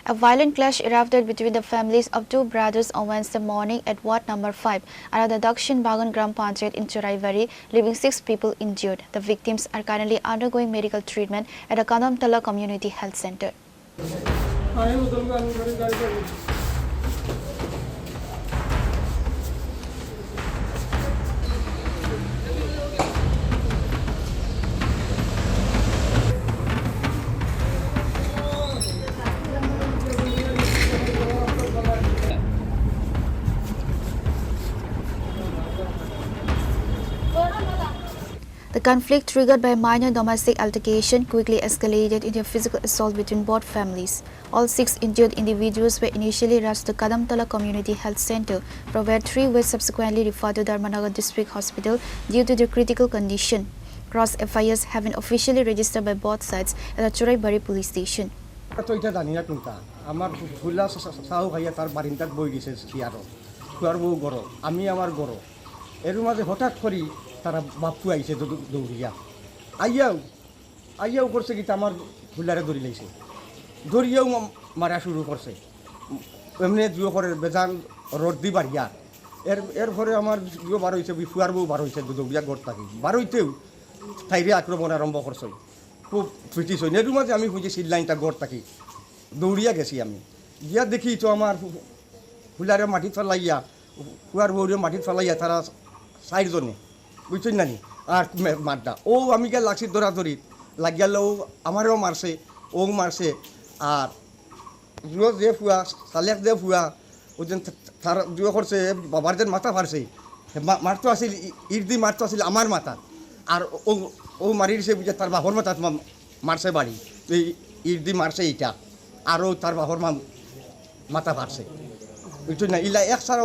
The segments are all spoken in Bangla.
A violent clash erupted between the families of two brothers on Wednesday morning at Ward number 5 under the Dakshin Baghan Gram Panchayat in Churaibari, leaving 6 people injured. The victims are currently undergoing medical treatment at the Kadamtala Community Health Centre. The conflict, triggered by a minor domestic altercation, quickly escalated into a physical assault between both families. All 6 injured individuals were initially rushed to Kadamtala Community Health Centre, from where 3 were subsequently referred to Dharmanagar District Hospital due to their critical condition. Cross FIRs have been officially registered by both sides at the Churaibari police station. তারা বাপু আইছে দৌড়িয়া আইয়াও করছে কি আমার ফুলারে ধরি লাইছে ধরিয়াও মারা শুরু করছে এমনি দুয়ো করে বেজান রোড দি বাড়িয়া এরপরে আমার দুয়ো বার হয়েছে ফুয়ার বউ বার হয়েছে দৌড়িয়া গড় থাকি বার হইতেও তাইরে আক্রমণ আরম্ভ করছে খুব ব্রিটিশ হই এর মাঝে আমি খুঁজে সিডলাইনটা গড় থাকি দৌড়িয়া গেছি আমি গিয়া দেখি তো আমার ফুলারে মাটি ফেলাইয়া ফুয়ার বউরে মাটি ফেলাইয়া তারা 4 জনে বুঝছেন না নি আর মারটা ও আমি কে লাগছি দৌড়াদৌড়ি লাগিয়াল ও আমারও মারছে ও মারছে আর যে ফুয়া সালেক যে ফুয়া ও যেন তার দুয়ো করছে বাবার যেন মাথা ফারছে মারতো আসিল ইর্দি মারতো আসিল আমার মাথা আর ও ও মারি দিছে বুঝে তার বাপর মাথা মারছে বাড়ি এই ইর্দি মারছে এইটা আরও তার বাপর মাথা ফারছে বুঝছেন না ইলা এক সারা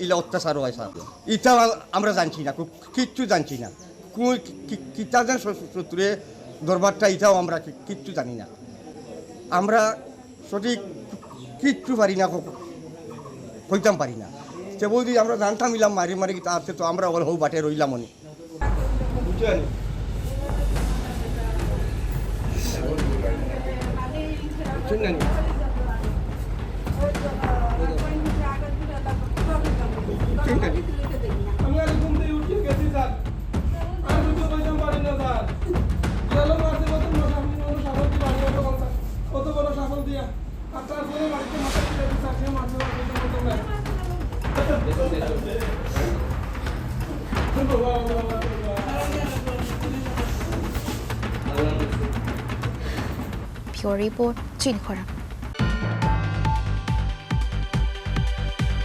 ইলা অত্যাচার হয় স্যার এটা আমরা জানছি না কিচ্ছু জানছি না কিতা যেন শত্রুরে দরবারটা এটাও আমরা কিচ্ছু জানি না আমরা সঠিক কিচ্ছু পারি না কইতাম পারি না সে বৌদি আমরা জানতাম ইলাম মারি মারি তাতে তো আমরা ওর হৌ বাটে রইলাম অনেক বুঝছেন বুঝছেন না আমি আর ঘুম থেকে উঠে গেছি স্যার আর দুটো কইতাম পারি না স্যার গেলো মারতে কত বড় সাফল দিয়া আর তারপরে বাড়িতে মাথা তুলে দিচ্ছে সে মারতে Pure report, Chini Khorang.